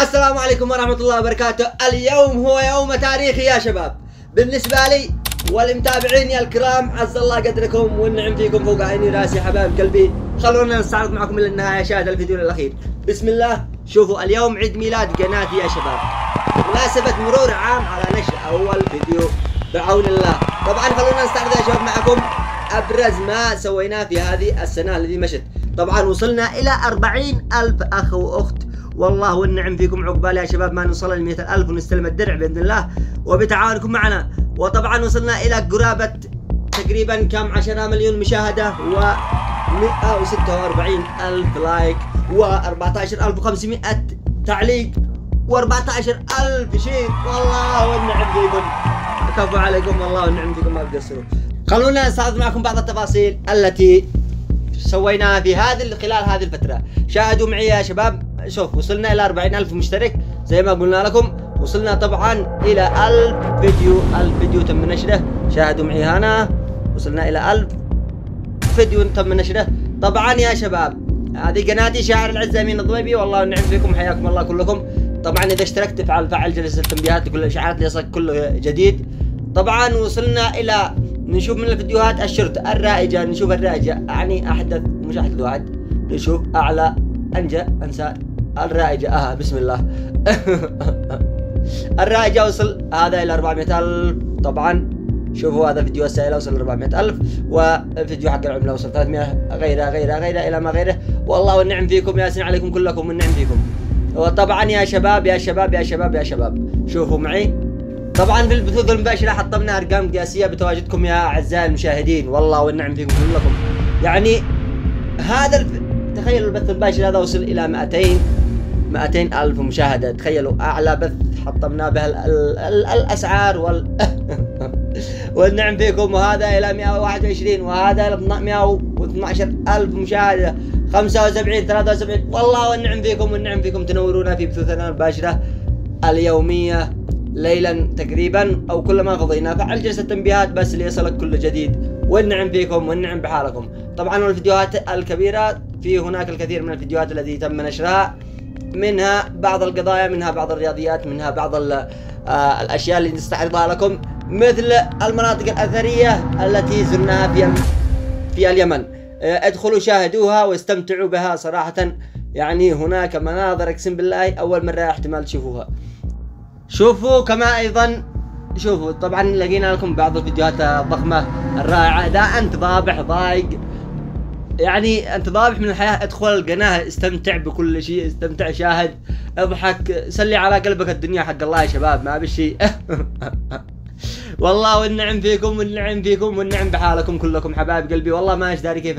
السلام عليكم ورحمة الله وبركاته. اليوم هو يوم تاريخي يا شباب بالنسبة لي ولمتابعيني الكرام، عز الله قدركم والنعم فيكم فوق عيني وراسي حبايب قلبي. خلونا نستعرض معكم الى النهاية، شاهد الفيديو للأخير. بسم الله. شوفوا اليوم عيد ميلاد قناتي يا شباب، بمناسبة مرور عام على نشر أول فيديو بعون الله. طبعا خلونا نستعرض يا شباب معكم أبرز ما سويناه في هذه السنة الذي مشت. طبعا وصلنا إلى 40,000 أخ وأخت، والله والنعم فيكم. عقبال يا شباب ما نوصل ل 100,000 ونستلم الدرع بإذن الله وبتعاونكم معنا. وطبعا وصلنا إلى قرابة تقريبا كم 10 مليون مشاهدة و 146,000 لايك و14,500 تعليق و14,000 شير. والله والنعم فيكم، كفو عليكم والله والنعم فيكم، ما تقصروا. خلونا نستعرض معكم بعض التفاصيل التي سويناها في خلال هذه الفترة. شاهدوا معي يا شباب. شوف وصلنا إلى 40,000 مشترك زي ما قلنا لكم. وصلنا طبعا إلى 1000 فيديو، 1000 فيديو تم نشره. شاهدوا معي هنا وصلنا إلى 1000 فيديو تم نشره. طبعا يا شباب هذه قناتي شاعر العز أمين الضبيبي، والله والنعم فيكم، حياكم الله كلكم. طبعا إذا اشتركت فعل جرس التنبيهات لكل الإشعارات ليصلك كل جديد. طبعا وصلنا إلى نشوف من الفيديوهات الشرطة الرائجة، نشوف الرائجة يعني أحدث مش أحدث واحد، نشوف أعلى أنسى الرائجة. بسم الله. الرائجة وصل هذا إلى 400,000. طبعا شوفوا هذا فيديو السائلة وصل 400,000، والفيديو حق العملة وصل 300، غيره إلى ما غيره. والله والنعم فيكم، ياسين عليكم كلكم والنعم فيكم. وطبعا يا شباب شوفوا معي. طبعا في البثوث المباشرة حطمنا أرقام قياسية بتواجدكم يا أعزائي المشاهدين، والله والنعم فيكم كلكم. يعني هذا تخيلوا البث المباشر هذا وصل إلى 200,000 مشاهدة. تخيلوا أعلى بث حطمنا به الأسعار والنعم فيكم. وهذا إلى 121، وهذا إلى 112,000 مشاهدة، 75 73. والله والنعم فيكم والنعم فيكم. تنورونا في بثوثنا المباشرة اليومية ليلا تقريبا او كلما فضينا. فعل جرس التنبيهات بس ليصلك كل جديد، والنعم فيكم والنعم بحالكم. طبعا الفيديوهات الكبيرة في هناك الكثير من الفيديوهات التي تم نشرها، منها بعض القضايا، منها بعض الرياضيات، منها بعض الاشياء اللي نستعرضها لكم، مثل المناطق الاثرية التي زرناها في اليمن. ادخلوا شاهدوها واستمتعوا بها صراحة. يعني هناك مناظر اقسم بالله اول مرة احتمال تشوفوها. شوفوا كما ايضا شوفوا طبعا لقينا لكم بعض الفيديوهات الضخمة الرائعة. اذا انت ضابح ضايق، يعني انت ضابح من الحياة، ادخل القناة استمتع بكل شيء، استمتع، شاهد، اضحك، سلي على قلبك الدنيا حق الله يا شباب، ما بالشيء. والله والنعم فيكم والنعم فيكم والنعم بحالكم كلكم حبايب قلبي. والله ما اشداري كيف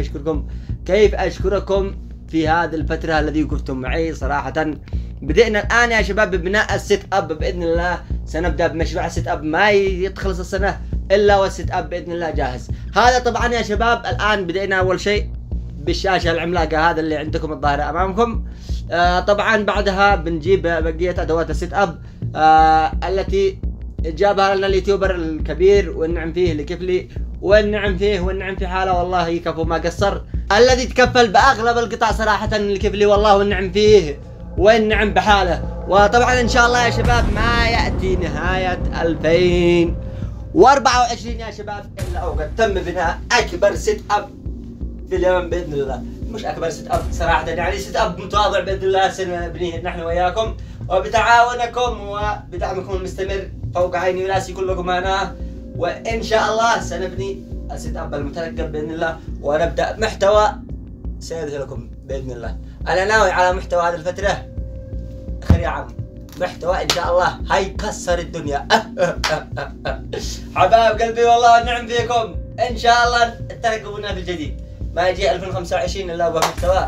اشكركم في هذه الفترة التي كنتم معي صراحة. بدأنا الآن يا شباب ببناء السيت اب بإذن الله. سنبدأ بمشروع السيت اب، ما يتخلص السنة إلا والسيت اب بإذن الله جاهز. هذا طبعا يا شباب الآن بدأنا أول شيء بالشاشة العملاقة هذا اللي عندكم الظاهرة أمامكم. طبعا بعدها بنجيب بقية أدوات السيت اب التي جابها لنا اليوتيوبر الكبير والنعم فيه لكفلي، والنعم فيه والنعم في حاله، والله يكفو ما قصر، الذي تكفل بأغلب القطع صراحة لكفلي، والله والنعم فيه والنعم بحاله. وطبعا ان شاء الله يا شباب ما يأتي نهاية 2024 يا شباب الا وقد تم بناء اكبر سيت اب في اليمن باذن الله. مش اكبر سيت اب صراحة، يعني سيت اب متواضع باذن الله سنبنيه نحن وياكم وبتعاونكم وبدعمكم المستمر فوق عيني وراسي كلكم انا. وان شاء الله سنبني السيت اب المتنقل باذن الله، ونبدأ محتوى سيظهر لكم باذن الله. انا ناوي على محتوى هذه الفترة خير يا عم، محتوى ان شاء الله هيكسر الدنيا. حبايب قلبي والله والنعم فيكم، ان شاء الله ترقبونا في الجديد. ما يجي 2025 الا بمحتوى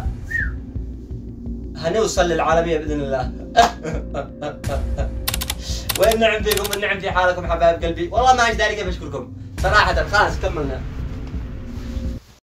هنوصل للعالمية باذن الله. والنعم فيكم والنعم في حالكم حبايب قلبي. والله ما ايش داري كيف اشكركم صراحة. خلاص كملنا.